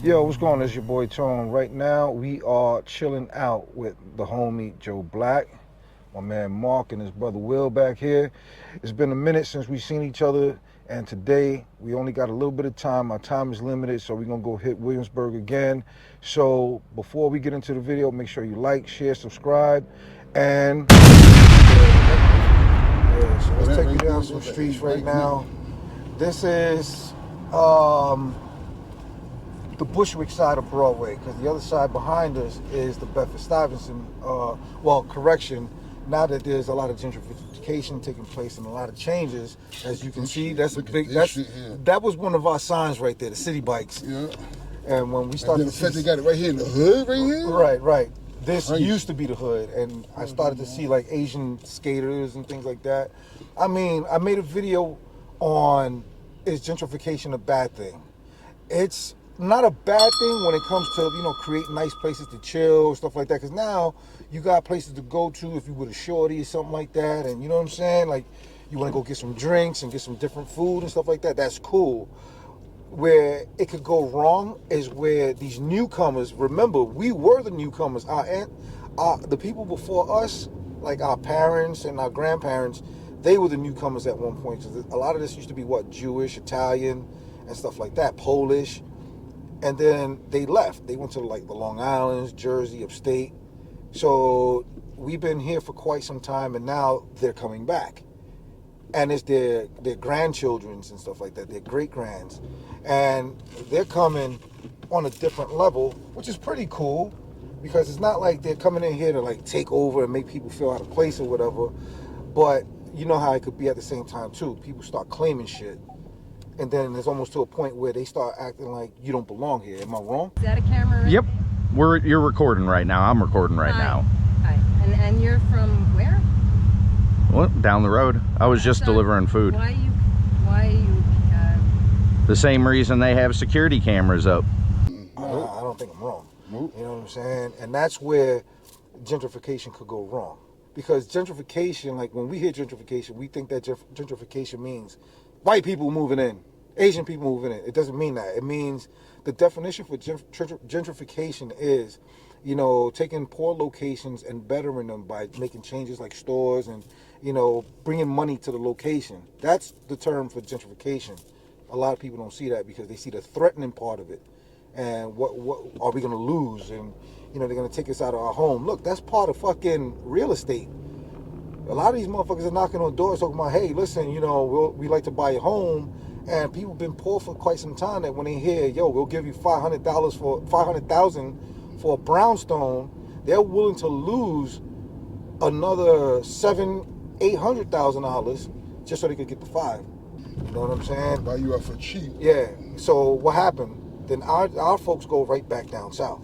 Yo, what's going on? It's your boy Tone. Right now, we are chilling out with the homie Joe Black, my man Mark, and his brother Will back here. It's been a minute since we've seen each other, and today we only got a little bit of time. Our time is limited, so we're gonna go hit Williamsburg again. So before we get into the video, make sure you like, share, subscribe, and so let's take you down some streets right now. This is the Bushwick side of Broadway, because the other side behind us is the Bedford-Stuyvesant. Well, correction. Now that there's a lot of gentrification taking place and a lot of changes, as you can see, that's a big. That was one of our signs right there, the city bikes. Yeah. And when we started, they got it right here in the hood, right here. Right. This used to be the hood, and I started to see like Asian skaters and things like that. I mean, I made a video on is gentrification a bad thing? It's not a bad thing when it comes to, you know, create nice places to chill, stuff like that. Because now you got places to go to if you with a shorty or something like that. And you know what I'm saying? Like, you want to go get some drinks and get some different food and stuff like that. That's cool. Where it could go wrong is where these newcomers, remember, we were the newcomers. The people before us, like our parents and our grandparents, they were the newcomers at one point. So a lot of this used to be, what, Jewish, Italian, and stuff like that, Polish. And then they left. They went to like the Long Islands, Jersey, upstate. So we've been here for quite some time, and now they're coming back. And it's their grandchildrens and stuff like that, their great-grands. And they're coming on a different level, which is pretty cool, because it's not like they're coming in here to like take over and make people feel out of place or whatever. But you know how it could be at the same time too. People start claiming shit. And then it's almost to a point where they start acting like you don't belong here. Am I wrong? Is that a camera? Right? Yep. You're recording right now. I'm recording right now. Hi. And you're from where? Well, down the road. I was just delivering food. Why are you The same reason they have security cameras up. I don't think I'm wrong. You know what I'm saying? And that's where gentrification could go wrong. Because gentrification, like when we hear gentrification, we think that gentrification means white people moving in, Asian people moving in. It doesn't mean that. It means the definition for gentrification is, you know, taking poor locations and bettering them by making changes like stores and, you know, bringing money to the location. That's the term for gentrification. A lot of people don't see that because they see the threatening part of it. And what are we going to lose? And, you know, they're going to take us out of our home. Look, that's part of fucking real estate. A lot of these motherfuckers are knocking on doors talking about, hey, listen, you know, we like to buy a home. And people have been poor for quite some time that when they hear, yo, we'll give you $500,000 for a brownstone, they're willing to lose another $800,000 just so they could get the $5. You know what I'm saying? Buy you out for cheap. Yeah. So what happened? Then our folks go right back down south.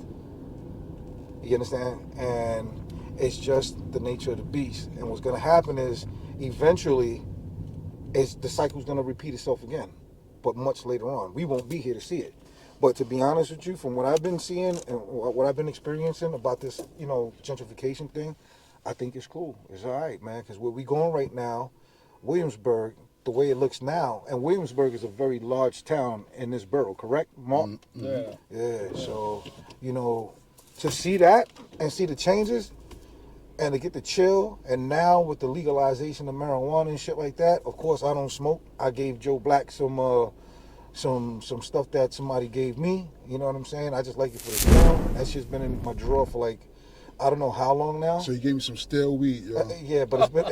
You understand? And it's just the nature of the beast. And what's going to happen is eventually the cycle's going to repeat itself again, but much later on. We won't be here to see it. But to be honest with you, from what I've been seeing and what I've been experiencing about this, you know, gentrification thing, I think it's cool. It's all right, man, because where we going right now, Williamsburg, the way it looks now, and Williamsburg is a very large town in this borough, correct, Mark? Yeah. Yeah, so, you know, to see that and see the changes and to get to chill, and now with the legalization of marijuana and shit like that, of course I don't smoke. I gave Joe Black some stuff that somebody gave me, you know what I'm saying? I just like it for the smell. That shit's been in my drawer for like, I don't know how long now. So you gave me some stale weed, yo. Yeah, but it's been,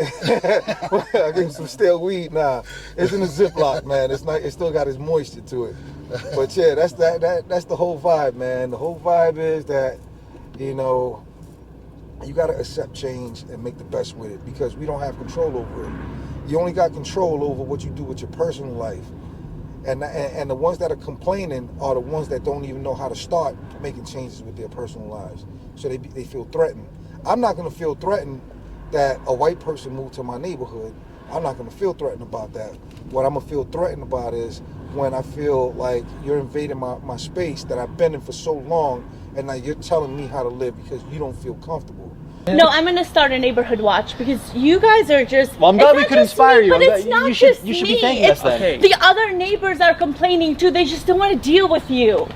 I gave him some stale weed. Nah, it's in a Ziploc, man. It's not. It still got its moisture to it. But yeah, that's the whole vibe, man. The whole vibe is that, you know, you got to accept change and make the best with it, because we don't have control over it. You only got control over what you do with your personal life. And the ones that are complaining are the ones that don't even know how to start making changes with their personal lives. So they feel threatened. I'm not going to feel threatened that a white person moved to my neighborhood. I'm not going to feel threatened about that. What I'm going to feel threatened about is when I feel like you're invading my space that I've been in for so long, and now you're telling me how to live because you don't feel comfortable. No, I'm going to start a neighborhood watch because you guys are just... Well, I'm glad we could inspire you. But it's not just me. You should be thanking us then. The other neighbors are complaining too. They just don't want to deal with you.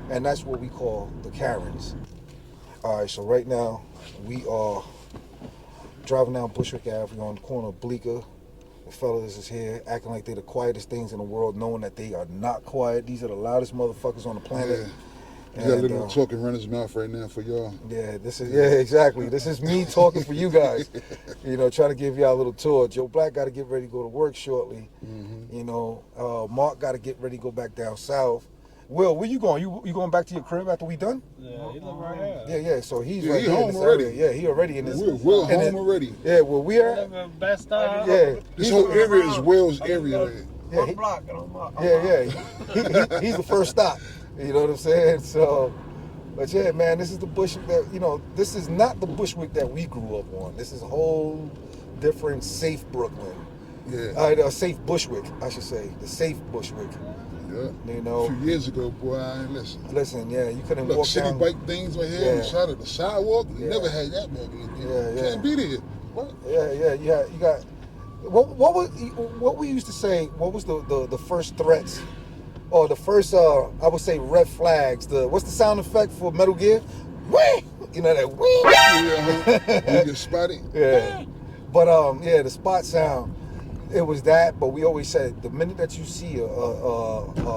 And that's what we call the Karens. All right, so right now we are driving down Bushwick Ave. We're on the corner of Bleecker. The fellas is here acting like they're the quietest things in the world, knowing that they are not quiet. These are the loudest motherfuckers on the planet. Yeah. You got a little talking run his mouth right now for y'all. Yeah, exactly. This is me talking for you guys. You know, trying to give y'all a little tour. Joe Black got to get ready to go to work shortly. Mm-hmm. You know, Mark got to get ready to go back down south. Will, where you going? You going back to your crib after we done? Yeah, he live right here. Yeah. So he's Yeah, right he here in home this already. area. Yeah, he already in this. We're home already. Yeah, well, we are. Best time. Yeah, This whole area is Will's area. Yeah, block and I'm up. He's the first stop. You know what I'm saying? So, but yeah, man, this is the Bushwick that, you know, this is not the Bushwick that we grew up on. This is a whole different, safe Brooklyn. Yeah. Safe Bushwick, I should say. The safe Bushwick. Yeah. You know. A few years ago, boy, listen. Listen, yeah, you couldn't Look, walk city down. bike things right here on the side of the sidewalk. Yeah. Never had that back in the day. Yeah. Can't be there. What? Yeah. You got. What we used to say? What was the first threats, or the first I would say red flags? What's the sound effect for Metal Gear? Whee! You know that whee? Yeah, you get spotted. Yeah. But the spot sound. It was that, but we always said the minute that you see a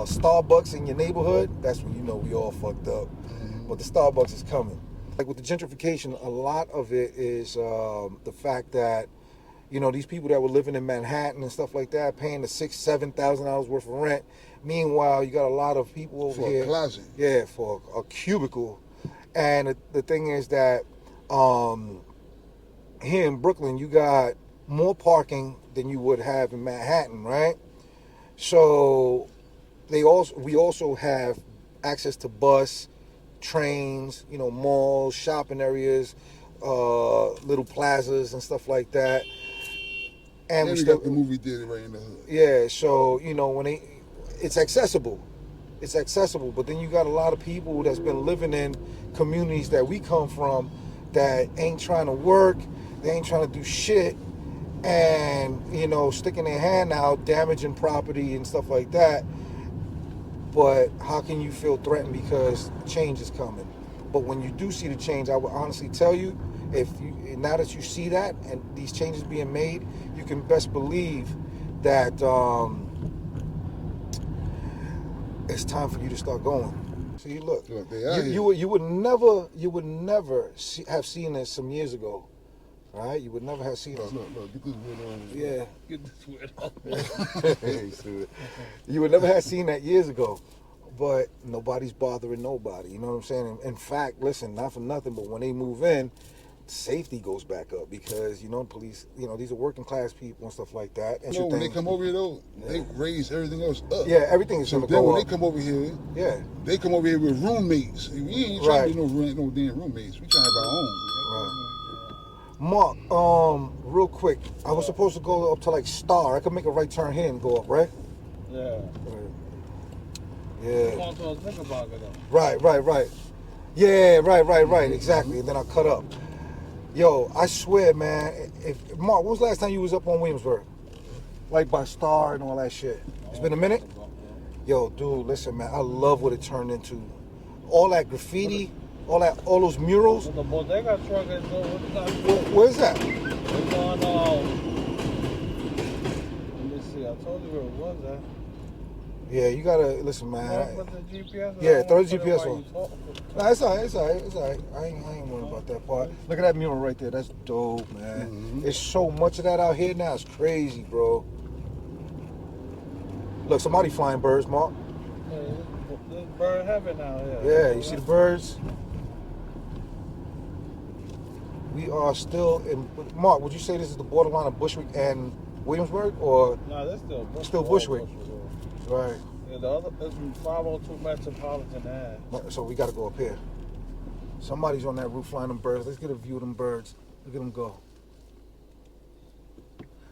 Starbucks in your neighborhood, that's when you know we all fucked up. Mm-hmm. But the Starbucks is coming. Like with the gentrification, a lot of it is the fact that, you know, these people that were living in Manhattan and stuff like that, paying the $6,000-$7,000 worth of rent. Meanwhile, you got a lot of people over For here. a closet. Yeah, for a cubicle. And the thing is that here in Brooklyn, you got more parking than you would have in Manhattan, right? So we also have access to bus, trains, you know, malls, shopping areas, little plazas and stuff like that. And we got the movie theater right in the hood. Yeah, so you know it's accessible. It's accessible, but then you got a lot of people that's been living in communities that we come from that ain't trying to work, they ain't trying to do shit, and you know, sticking their hand out, damaging property and stuff like that. But how can you feel threatened because change is coming? But when you do see the change, I would honestly tell you, now that you see that and these changes being made, you can best believe that it's time for you to start going. See, look, you would never have seen this some years ago. All right, you would never have seen it. Look, get this word on. Yeah. Get this word on. You would never have seen that years ago, but nobody's bothering nobody. You know what I'm saying? In fact, listen, not for nothing, but when they move in, safety goes back up because, you know, police, you know, these are working class people and stuff like that. And when they come over here though, they raise everything else up. Yeah, everything is so going to then go when up. they come over here, they come over here with roommates. We ain't trying to be no damn roommates. We trying to have our own. Right. Mark, real quick, I was supposed to go up to like Star. I could make a right turn here and go up, right? Yeah. Yeah. Going towards Knickerbocker though. Right. Yeah, right. Exactly. And then I cut up. Yo, I swear, man. Mark, when was the last time you was up on Williamsburg? Like by Star and all that shit. It's been a minute? Yo, dude, listen, man. I love what it turned into. All that graffiti, all those murals. The bodega truck is Where's that? It's on, let me see. I told you where it was at. Yeah, you gotta listen, man. Put the GPS on. Yeah, throw the GPS on. Nah, it's all right. I ain't worried about that part. Look at that mural right there. That's dope, man. Mm-hmm. There's so much of that out here now. It's crazy, bro. Look, somebody flying birds, Mark. Yeah, there's bird heaven out here. Yeah, you see the birds? We are still in. Mark, would you say this is the borderline of Bushwick and Williamsburg, or? No, that's still Bushwick. Still Bushwick. Right. Yeah, the other is 502 Metropolitan Ave. So we got to go up here. Somebody's on that roof flying them birds. Let's get a view of them birds. Look at them go.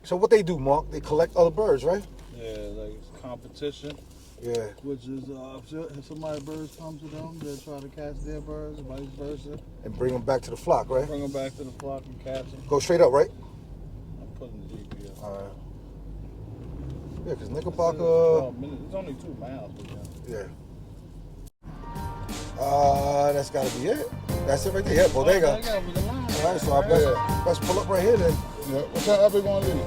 So what they do, Mark? They collect other birds, right? Yeah, like it's competition. Yeah. Which is if somebody's birds come to them, they try to catch their birds, vice versa. And bring them back to the flock, right? Bring them back to the flock and catch them. Go straight up, right? I'm putting the GPS. All right. Yeah, because Knickerbocker. It's only 2 miles. Yeah. That's gotta be it. That's it right there. Yeah, bodega. With the line. All right, so I best pull up right here then. Yeah. What time are we going to leave?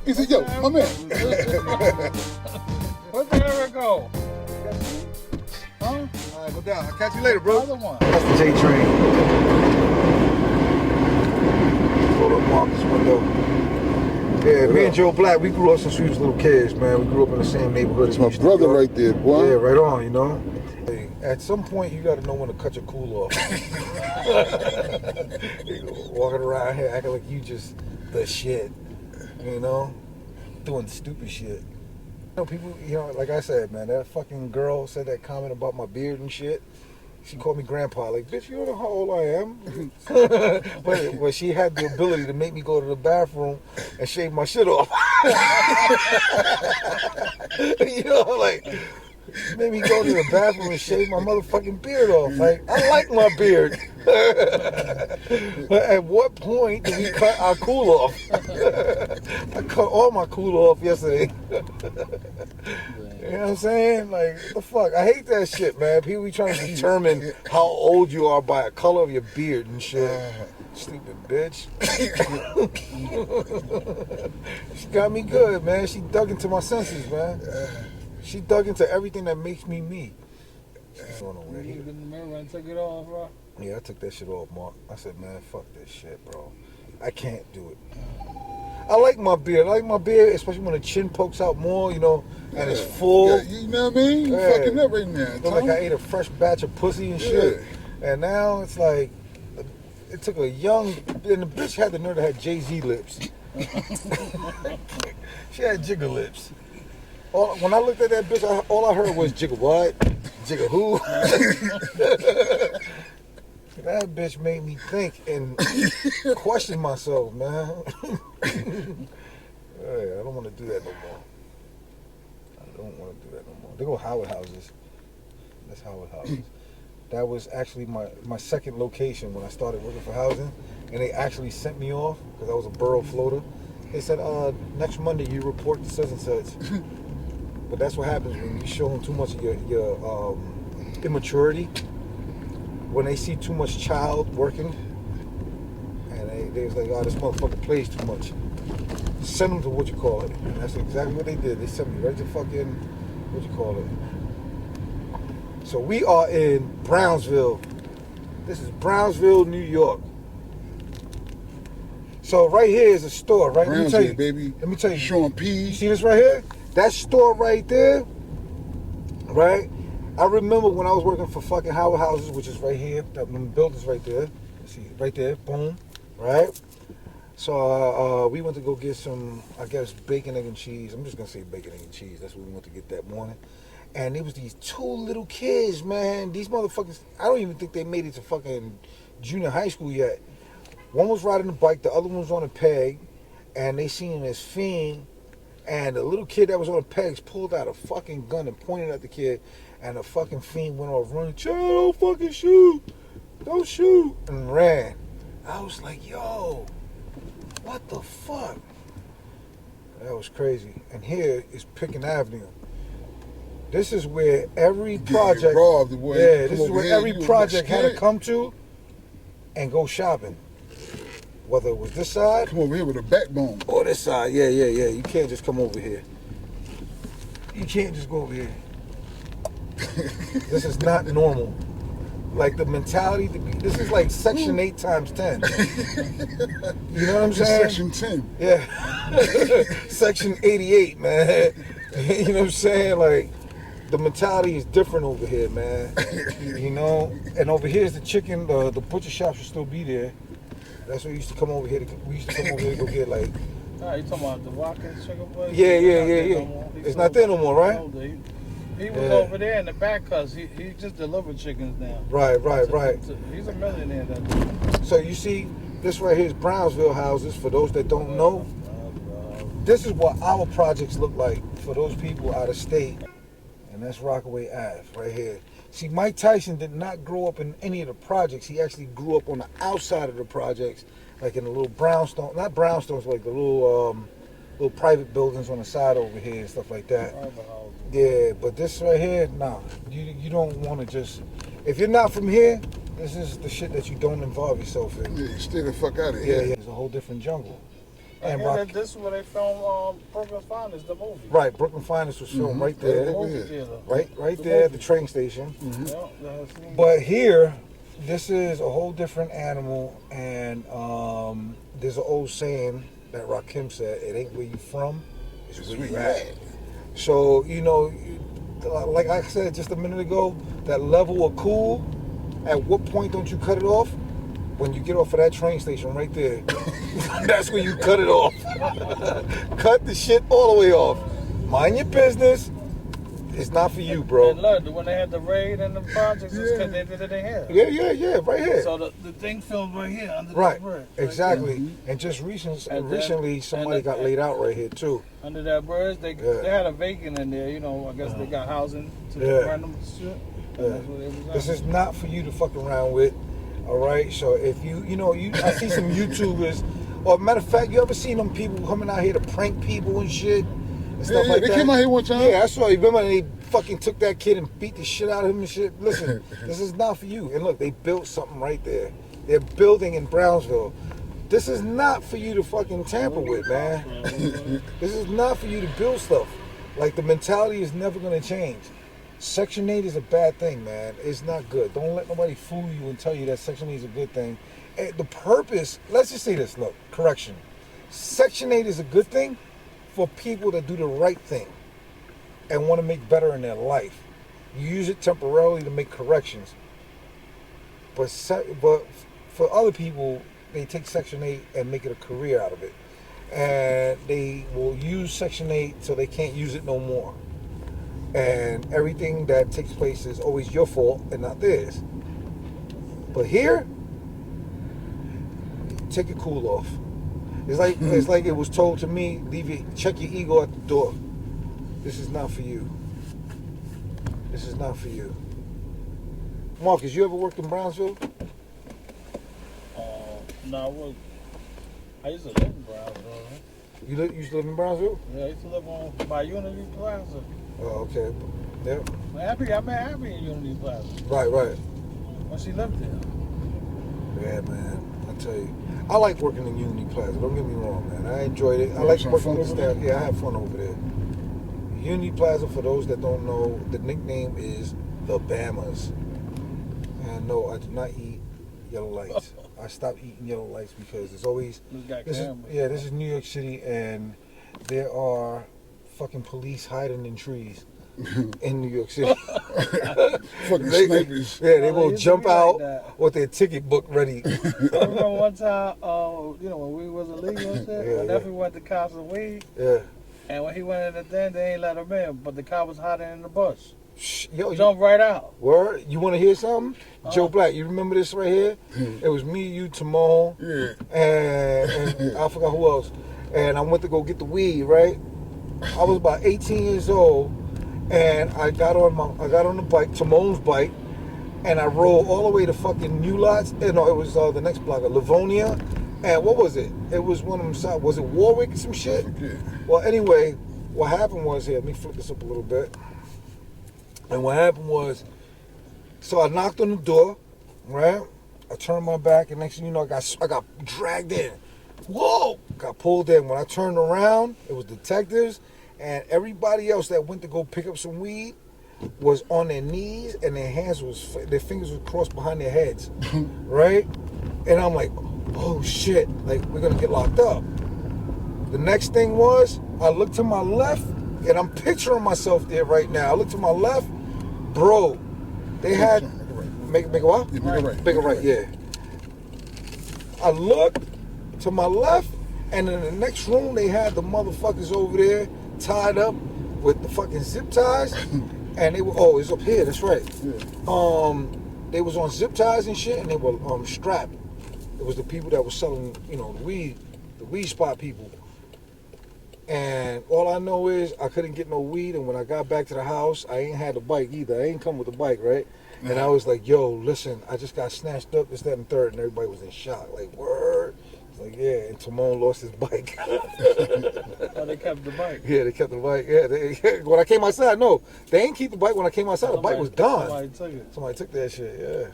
He said, yo, my man. Where the hell go? Huh? All right, go down. I'll catch you later, bro. Other one. That's the J train. Hold up, Marcus window. Yeah, me and Joe Black, we grew up since we was little kids, man. We grew up in the same neighborhood. That's my brother right there, boy. Yeah, right on, you know. Hey, at some point, you got to know when to cut your cool off. Walking around here acting like you just the shit, you know, doing stupid shit. You know, people, you know, like I said, man, that fucking girl said that comment about my beard and shit. She called me grandpa. Like, bitch, you don't know how old I am. but she had the ability to make me go to the bathroom and shave my shit off. You know, like, she made me go to the bathroom and shave my motherfucking beard off. Like, I like my beard. But at what point did we cut our cool off? I cut all my cool off yesterday. You know what I'm saying? Like, what the fuck? I hate that shit, man. People be trying to determine how old you are by the color of your beard and shit. Stupid bitch. She got me good, man. She dug into my senses, man. She dug into everything that makes me me. She's going over You here. look in the mirror and take it off, bro. Yeah, I took that shit off, Mark. I said, man, fuck this shit, bro. I can't do it. I like my beard. I like my beard, especially when the chin pokes out more, you know, and it's full. Yeah, you know what I mean? You Yeah. fucking up right now. Look like I ate a fresh batch of pussy and shit. And now it's like, it took a young, and the bitch had the nerve to have Jay-Z lips. She had jigger lips. When I looked at that bitch, all I heard was jigger what? Jigger who? That bitch made me think and question myself, man. Hey, I don't want to do that no more. I don't want to do that no more. They go Howard Houses. That's Howard Houses. That was actually my second location when I started working for housing, and they actually sent me off because I was a borough floater. They said, next Monday you report to such and such. But that's what happens when you show them too much of your immaturity. When they see too much child working, and they was like, oh, this motherfucker plays too much. Send them to what you call it. And that's exactly what they did. They sent me right to fucking, what you call it. So we are in Brownsville. This is Brownsville, New York. So right here is a store, right? Let me tell you, baby. Let me tell you. Sean You P. see this right here? That store right there, right? I remember when I was working for fucking Howard Houses, which is right here, that building's right there. See, right there, boom, right? So we went to go get some, I guess, bacon, egg, and cheese. I'm just gonna say bacon, egg, and cheese. That's what we went to get that morning. And there was these two little kids, man. These motherfuckers, I don't even think they made it to fucking junior high school yet. One was riding a bike, the other one was on a peg, and they seen this fiend. And the little kid that was on the pegs pulled out a fucking gun and pointed at the kid, and the fucking fiend went off running. Child, don't fucking shoot. Don't shoot. And ran. I was like, yo, what the fuck? That was crazy. And here is Pickens Avenue. This is where every project, this is where every project had to come to and go shopping. Whether it was this side, Come over here with a backbone. or this side, yeah. You can't just come over here. You can't just go over here. This is not normal. Like the mentality to be, this is like Section 8 times 10. You know what I'm Just saying? Section 10. Yeah. Section 88, man. You know what I'm saying? Like, the mentality is different over here, man. You know, and over here is the chicken. The butcher shop should still be there. That's what we used to come over here. We used to come over here to go get like. You talking about the Watkins chicken place? Yeah. It's not there no more, right? He was over there in the back because he just delivered chickens now. Right. He's a millionaire. That So you see, this right here is Brownsville houses. For those that don't know, this is what our projects look like for those people out of state. And that's Rockaway Ave right here. See, Mike Tyson did not grow up in any of the projects. He actually grew up on the outside of the projects, like in the little brownstone, not brownstones, like the little private buildings on the side over here and stuff like that. Yeah, but this right here, nah, you don't want to just, if you're not from here, this is the shit that you don't involve yourself in. Yeah, stay the fuck out of here. Yeah, it's a whole different jungle. And this is where they filmed Brooklyn Finest, the movie. Right, Brooklyn Finest was filmed right there. Right there at the train station. But here, this is a whole different animal, and there's an old saying that Rakim said, it ain't where you from, it's where you at. So, you know, like I said just a minute ago, that level of cool, at what point don't you cut it off? When you get off of that train station right there. That's when you cut it off. Cut the shit all the way off. Mind your business. It's not for you, bro. And look, when they had the raid and the projects, it's because they did it in here. Yeah, right here. So the thing filmed right here under right. that bridge. Exactly. Right. And just recently, somebody got laid out right here too. Under that bridge, they had a vacant in there. You know, I guess they got housing to rent them shit. That's what it was. This is not for you to fuck around with. All right. So if I see some YouTubers. Or matter of fact, you ever seen them people coming out here to prank people and shit? And stuff like they that? came out here one time. Yeah, I saw. You remember they fucking took that kid and beat the shit out of him and shit? Listen, this is not for you. And look, they built something right there. They're building in Brownsville. This is not for you to fucking tamper with, man. This is not for you to build stuff. Like, the mentality is never going to change. Section 8 is a bad thing, man. It's not good. Don't let nobody fool you and tell you that Section 8 is a good thing. And the purpose, let's just say this, look, correction. Section 8 is a good thing for people that do the right thing and want to make better in their life. You use it temporarily to make corrections. But for other people, they take Section 8 and make it a career out of it. And they will use Section 8 so they can't use it no more. And everything that takes place is always your fault and not theirs. But here, take your cool off. It's like it was told to me, check your ego at the door. This is not for you. This is not for you. Marcus, you ever worked in Brownsville? No, I used to live in Brownsville. You used to live in Brownsville? Yeah, I used to live by Unity Plaza. Oh, okay. Yeah. I met Happy in Unity Plaza. Right. When she lived there. Yeah, man. I tell you. I like working in Unity Plaza. Don't get me wrong, man. I enjoyed it. I like working with staff. Yeah, I had fun over there. Unity Plaza, for those that don't know, the nickname is the Bamas. And no, I do not eat yellow lights. I stopped eating yellow lights because it's always this is New York City, and there are fucking police hiding in trees in New York City. Fucking snipers. Yeah, they will jump out with their ticket book ready. I remember one time, when we was illegal and shit, my nephew went to cops and weed. Yeah. And when he went in the den, they ain't let him in, but the cop was hiding in the bush. Yo, Jump right out. Word? You want to hear something? Joe Black, you remember this right here? It was me, you, Timon, and I forgot who else. And I went to go get the weed, right? I was about 18 years old, and I got on the bike, Timon's bike, and I rode all the way to fucking New Lots. No, it was the next block, Livonia. And what was it? It was one of them. Was it Warwick or some shit? Well, anyway, what happened was, here, let me flip this up a little bit. And what happened was, so I knocked on the door, right? I turned my back, and next thing you know, I got dragged in. Whoa! Got pulled in. When I turned around, it was detectives, and everybody else that went to go pick up some weed was on their knees, and their fingers were crossed behind their heads, right? And I'm like, oh shit! Like, we're gonna get locked up. The next thing was, I looked to my left. and I'm picturing myself there right now. I look to my left, bro. They had make a what? Yeah, make it right. Make it right. Yeah. I looked to my left, and in the next room they had the motherfuckers over there tied up with the fucking zip ties, and they were it's up here. That's right. Yeah. They was on zip ties and shit, and they were strapped. It was the people that was selling, the weed spot people. And all I know is I couldn't get no weed, and when I got back to the house, I ain't had the bike either. I ain't come with the bike, right? Mm-hmm. And I was like, yo, listen, I just got snatched up, this, that, and third, and everybody was in shock. Like, word? It's like, yeah, and Timon lost his bike. Oh, they kept the bike? Yeah, they kept the bike. Yeah, when I came outside, no, they ain't keep the bike. When I came outside, the bike was gone. Somebody took it. Somebody took that shit, yeah.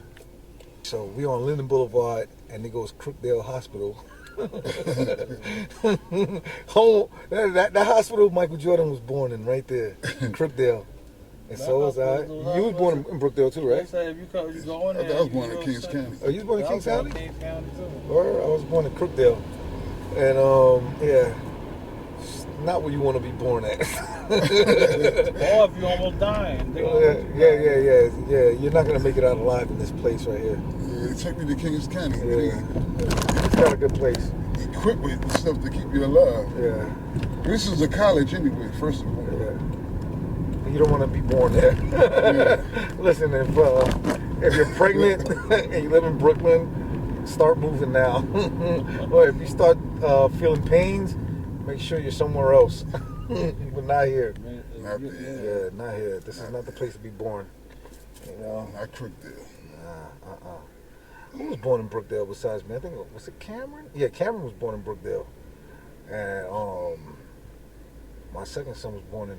So we on Linden Boulevard, and it goes Crookdale Hospital. Home, that hospital Michael Jordan was born in right there, Crookdale. And so was I. You was born in Brookdale too, right? They said if you go in there. I was born in Kings County. Oh, you was born in Kings County? Kings County too. Or I was born in Crookdale. And yeah, it's not where you want to be born at. Or if you're almost dying. Yeah. You're not gonna make it out alive in this place right here. Yeah, they took me to Kings County. Yeah. It's got a good place. Equipped with stuff to keep you alive. Yeah. This is a college anyway, first of all. Yeah. You don't want to be born there. Yeah. Listen, if you're pregnant and you live in Brooklyn, start moving now. Or if you start feeling pains, make sure you're somewhere else. But not here. Not there. Yeah, not here. This is not the place to be born. Not Crookdale. Nah. Who was born in Brookdale besides me? I think, was it Cameron? Yeah, Cameron was born in Brookdale. And my second son was born in,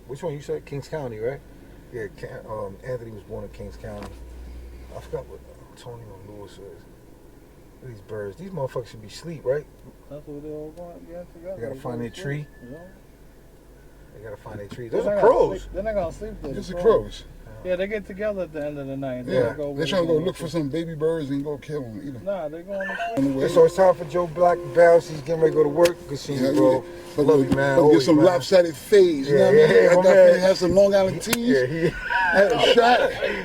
which one you said? Kings County, right? Yeah, Anthony was born in Kings County. I forgot what Tony or Lewis is. These birds, these motherfuckers should be asleep, right? That's what they all going together. They gotta find their tree. Yeah. They gotta find their tree. Those are crows. They're not gonna sleep there. These are crows. Yeah, they get together at the end of the night. Yeah, they're trying to go look for some baby birds and go kill them, eat them. Nah, they're going to sleep. Yeah, so it's time for Joe Black to bounce. He's getting ready to go to work. Good seeing you, bro. I love you, man. Get some lopsided fades. You know what I mean? I definitely have some Long Island teas. Had a shot.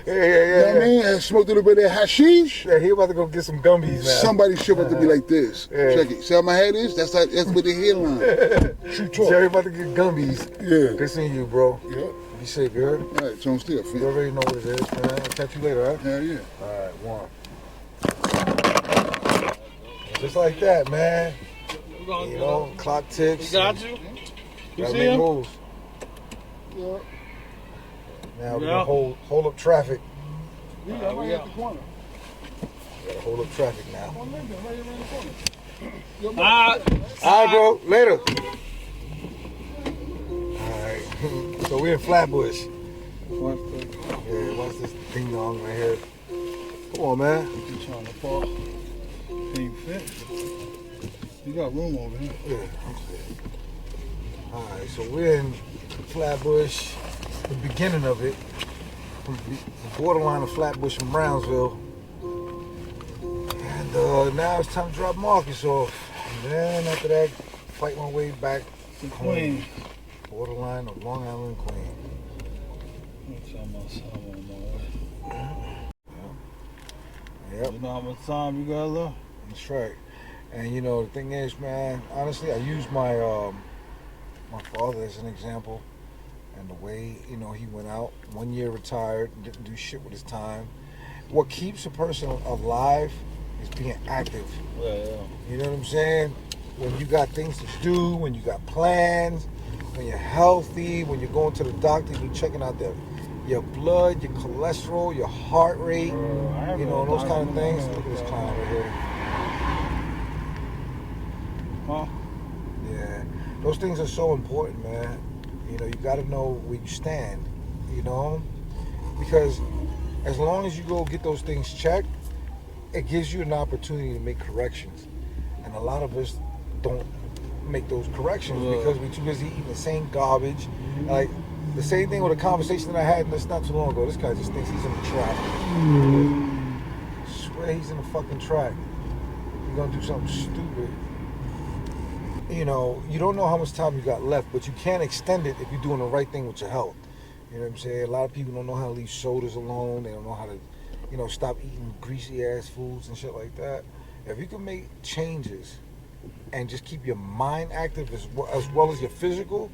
You know what I mean? And smoked a little bit of that hashish. Yeah, he about to go get some gummies now. Somebody should have to be like this. Yeah. Check it. See how my head is? That's with the hairline. True talk. Jerry about to get gummies. Yeah. Good seeing you, bro. Yeah. Be safe, you heard? All right, Tone still, You already know what it is, man. I'll catch you later, right? Hell yeah. All right, one. Just like that, man. Clock ticks. He got you? You Gotta see make him? moves. Yeah. Now we're gonna hold up traffic. Yeah, I'm right at the corner. Gotta hold up traffic now. One minute, I'm right around the corner. All right, bro. Later. All right. So we're in Flatbush. Yeah, watch this ding dong right here. Come on, man. You trying to fall? Ain't fit. You got room over here. Yeah, I'm fit. All right, so we're in Flatbush, the beginning of it, from the borderline of Flatbush and Brownsville. And now it's time to drop Marcus off. And then after that, fight my way back to Queens. Borderline of Long Island, Queens. Yep. You know how much time you got left? That's right. And the thing is, man, honestly, I use my my father as an example, and the way he went out, 1 year retired, didn't do shit with his time. What keeps a person alive is being active. Yeah. You know what I'm saying? When you got things to do, when you got plans, when you're healthy, when you're going to the doctor, you're checking out your blood, your cholesterol, your heart rate, those kind of things. Look at this clown right here. Huh? Yeah, those things are so important, man. You got to know where you stand, because as long as you go get those things checked, it gives you an opportunity to make corrections. And a lot of us don't make those corrections because we're too busy eating the same garbage. Like the same thing with a conversation that I had that's not too long ago. This guy just thinks he's in the track. I swear he's in the fucking track. He's gonna do something stupid. you know, you don't know how much time you got left, but you can't extend it if you're doing the right thing with your health. You know what I'm saying? A lot of people don't know how to leave shoulders alone. They don't know how to, you know, stop eating greasy ass foods and shit like that. If you can make changes and just keep your mind active as well as your physical,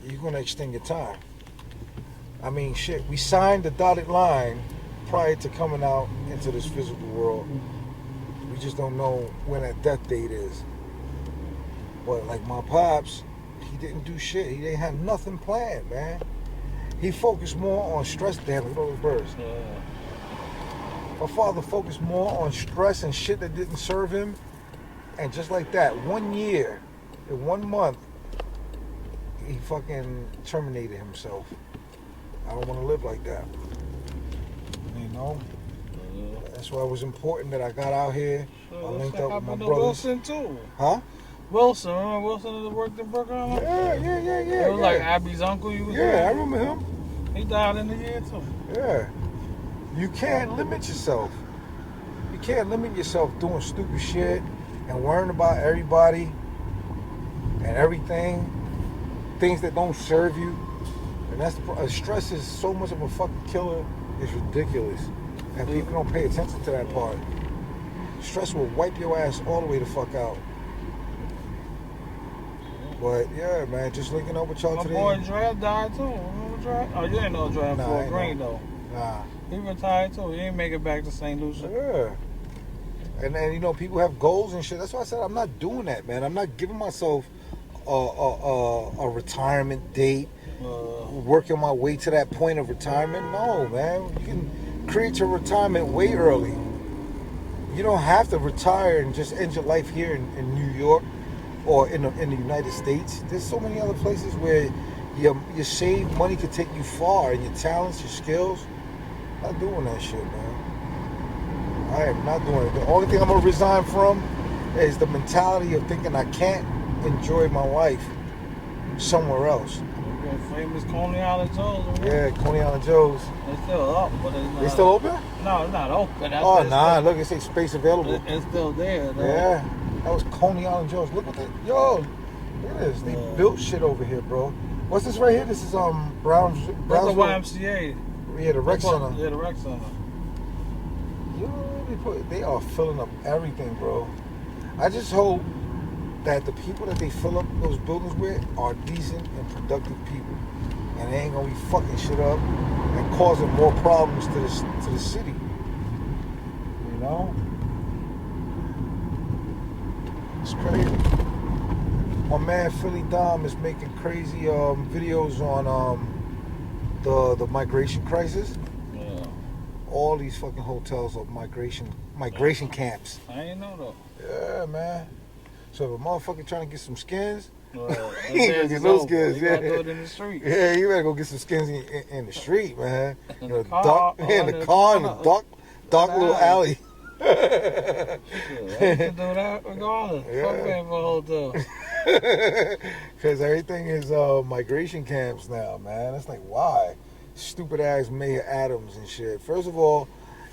you're gonna extend your time. I mean, shit, we signed the dotted line prior to coming out into this physical world. We just don't know when that death date is. But like my pops, he didn't do shit. He didn't have nothing planned, man. He focused more on stress. Damn, look at those birds. My father focused more on stress and shit that didn't serve him. And just like that, 1 year, in 1 month, he fucking terminated himself. I don't want to live like that. You know? That's why it was important that I got out here. I linked up with my brothers. Wilson too. Huh? Wilson, remember Wilson that worked in Brooklyn? Yeah. It was like Abby's uncle. You was I remember him. He died in the year too. Yeah. You can't limit yourself. You can't limit yourself doing stupid shit and worrying about everybody and everything. Things that don't serve you. And that's the stress is so much of a fucking killer. It's ridiculous. And people don't pay attention to that part. Stress will wipe your ass all the way the fuck out. But yeah, man, just linking up with y'all today. My boy Dre died too. Remember Dre? Oh, you didn't know Dre in Fort Greene though. Nah. He retired too. He didn't make it back to St. Lucia. Yeah. And then, you know, people have goals and shit. That's why I said I'm not doing that, man. I'm not giving myself a retirement date, working my way to that point of retirement. No, man. You can create your retirement way early. You don't have to retire and just end your life here in New York or in the United States. There's so many other places where your saved money could take you far, and your talents, your skills. I'm not doing that shit, man. I am not doing it. The only thing I'm gonna resign from is the mentality of thinking I can't enjoy my life somewhere else. Famous Coney Island Joe's. Yeah, Coney Island Joe's. It's still up, but it's not. They still open? No, it's not open. Oh, nah, look, it says space available. It's still there, though. Yeah, that was Coney Island Joe's. Look at that. Yo, look at this. They built shit over here, bro. What's this right here? This is Brownsville. That's the YMCA. Yeah, the rec center. Yeah, the rec center. Yo, they are filling up everything, bro. I just hope that the people that they fill up those buildings with are decent and productive people, and they ain't gonna be fucking shit up and causing more problems to the city. You know, it's crazy. My man Philly Dom is making crazy videos on the migration crisis. Yeah. All these fucking hotels are migration camps. I ain't know though. Yeah, man. So if a motherfucker trying to get some skins, he ain't gonna get those skins. Yeah, do it in the street. Yeah, you better go get some skins in the street, man. In the car, in the dark little alley. Yeah, I can do that regardless. Yeah. Fuck paying for a hotel. Because everything is migration camps now, man. It's like, why? Stupid ass Mayor Adams and shit. First of all,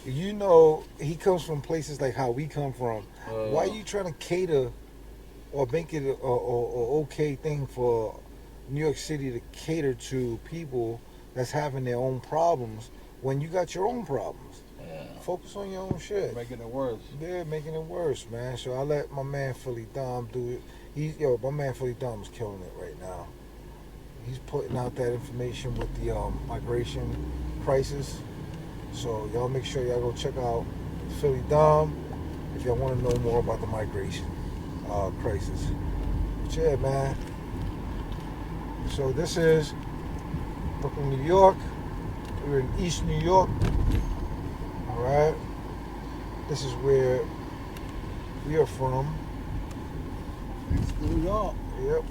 you know he comes from places like how we come from. Why are you trying to cater or make it a okay thing for New York City to cater to people that's having their own problems when you got your own problems? Yeah. Focus on your own shit. Making it worse. Yeah, making it worse, man. So I let my man Philly Dom do it. My man Philly Dom is killing it right now. He's putting out that information with the migration crisis. So y'all make sure y'all go check out Philly Dom if y'all want to know more about the migration crisis. But yeah, man. So this is Brooklyn, New York. We're in East New York. All right. This is where we are from. East New York. Yep.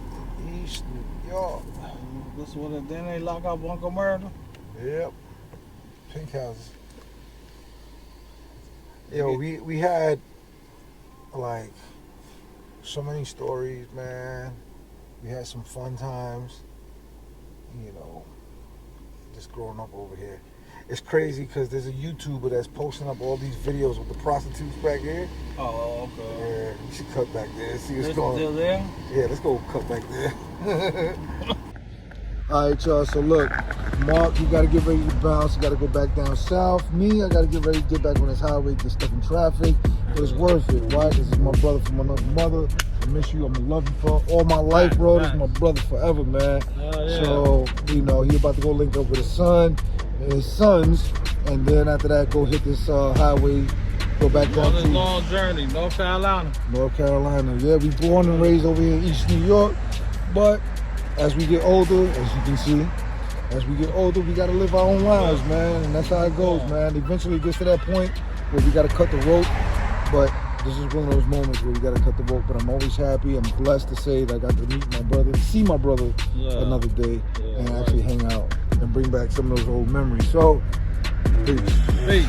East New York. This what then they lock up Uncle Murder. Yep. Pink houses. Yo, we had like so many stories, man. We had some fun times, you know, just growing up over here. it's crazy because there's a YouTuber that's posting up all these videos with the prostitutes back here. Oh, okay. Yeah, we should cut back there. See what's They're going still on. there? Yeah, let's go cut back there. All right, y'all. So look, Mark, you gotta get ready to bounce. You gotta go back down south. Me, I gotta get ready to get back on this highway, get stuck in traffic. But it's worth it. Why? Because it's my brother from another mother. I miss you. I'm gonna love you for all my life, bro. This is my brother forever, man. Yeah. So he about to go link up with his son and his sons, and then after that, go hit this highway. Go back On down this to long journey, North Carolina. North Carolina. Yeah, we born and raised over here in East New York, but as we get older, as you can see, as we get older, we gotta live our own lives, man, and that's how it goes, man. Eventually it gets to that point where we gotta cut the rope, but this is one of those moments where we gotta cut the rope. But I'm always happy. I'm blessed to say that I got to meet my brother, see my brother another day, and actually hang out and bring back some of those old memories. So, peace. Peace.